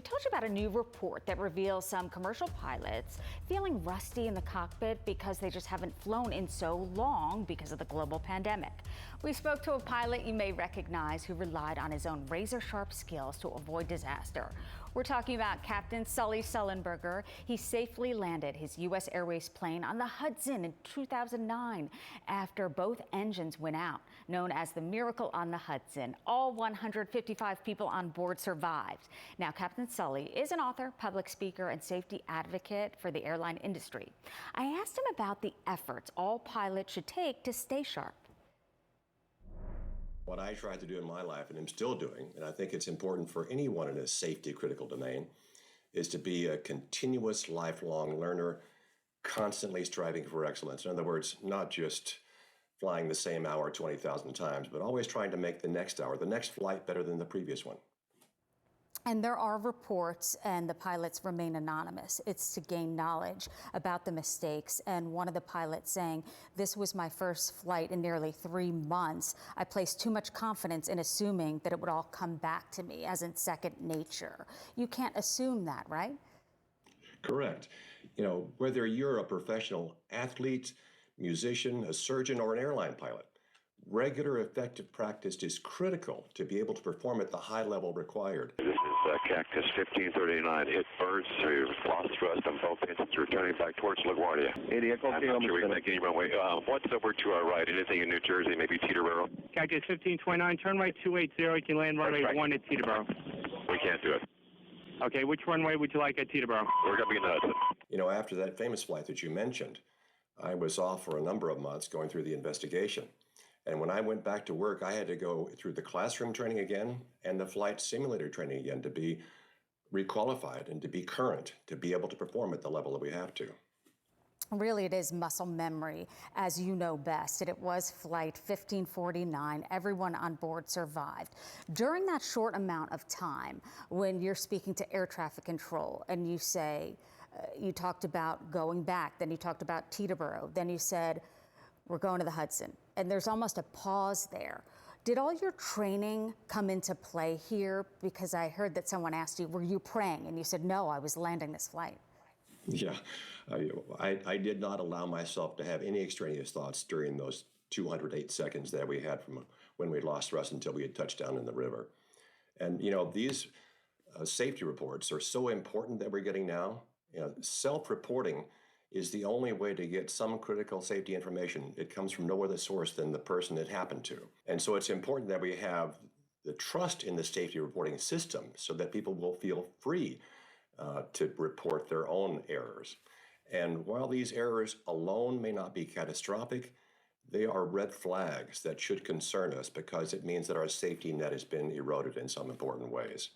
told you about a new report that reveals some commercial pilots feeling rusty in the cockpit because they just haven't flown in so long because of the global pandemic. We spoke to a pilot you may recognize who relied on his own razor-sharp skills to avoid disaster. We're talking about Captain Sully Sullenberger. He safely landed his U.S. Airways plane on the Hudson in 2009 after both engines went out, known as the Miracle on the Hudson. All 155 people on board survived. Now, Captain Sully is an author, public speaker, and safety advocate for the airline industry. I asked him about the efforts all pilots should take to stay sharp. What I tried to do in my life, and am still doing, and I think it's important for anyone in a safety-critical domain, is to be a continuous, lifelong learner, constantly striving for excellence. In other words, not just flying the same hour 20,000 times, but always trying to make the next hour, the next flight better than the previous one. And there are reports, and the pilots remain anonymous. It's to gain knowledge about the mistakes. And one of the pilots saying, "This was my first flight in nearly 3 months. I placed too much confidence in assuming that it would all come back to me, as in second nature." You can't assume that, right? Correct. You know, whether you're a professional athlete, musician, a surgeon, or an airline pilot, regular effective practice is critical to be able to perform at the high level required. This is Capt. 1539. It birds to lost thrust on both engines, returning back towards LaGuardia. I'm not sure we can make any runway. What's over to our right? Anything in New Jersey, maybe Teterboro? Capt. 1529, turn right 280. You can land runway 1 at Teterboro. We can't do it. Okay, which runway would you like at Teterboro? We're going to be in the Hudson. You know, after that famous flight that you mentioned, I was off for a number of months going through the investigation. And when I went back to work, I had to go through the classroom training again and the flight simulator training again to be requalified and to be current, to be able to perform at the level that we have to. Really, it is muscle memory, as you know best. And it was flight 1549. Everyone on board survived. During that short amount of time, when you're speaking to air traffic control and you say, you talked about going back, then you talked about Teterboro, then you said, we're going to the Hudson. And there's almost a pause there. Did all your training come into play here? Because I heard that someone asked you, were you praying? And you said, no, I was landing this flight. Yeah, I did not allow myself to have any extraneous thoughts during those 208 seconds that we had from when we lost thrust until we had touched down in the river. And, you know, these safety reports are so important that we're getting now. You know, self-reporting is the only way to get some critical safety information. It comes from no other source than the person it happened to. And so it's important that we have the trust in the safety reporting system so that people will feel free to report their own errors. And while these errors alone may not be catastrophic, they are red flags that should concern us because it means that our safety net has been eroded in some important ways.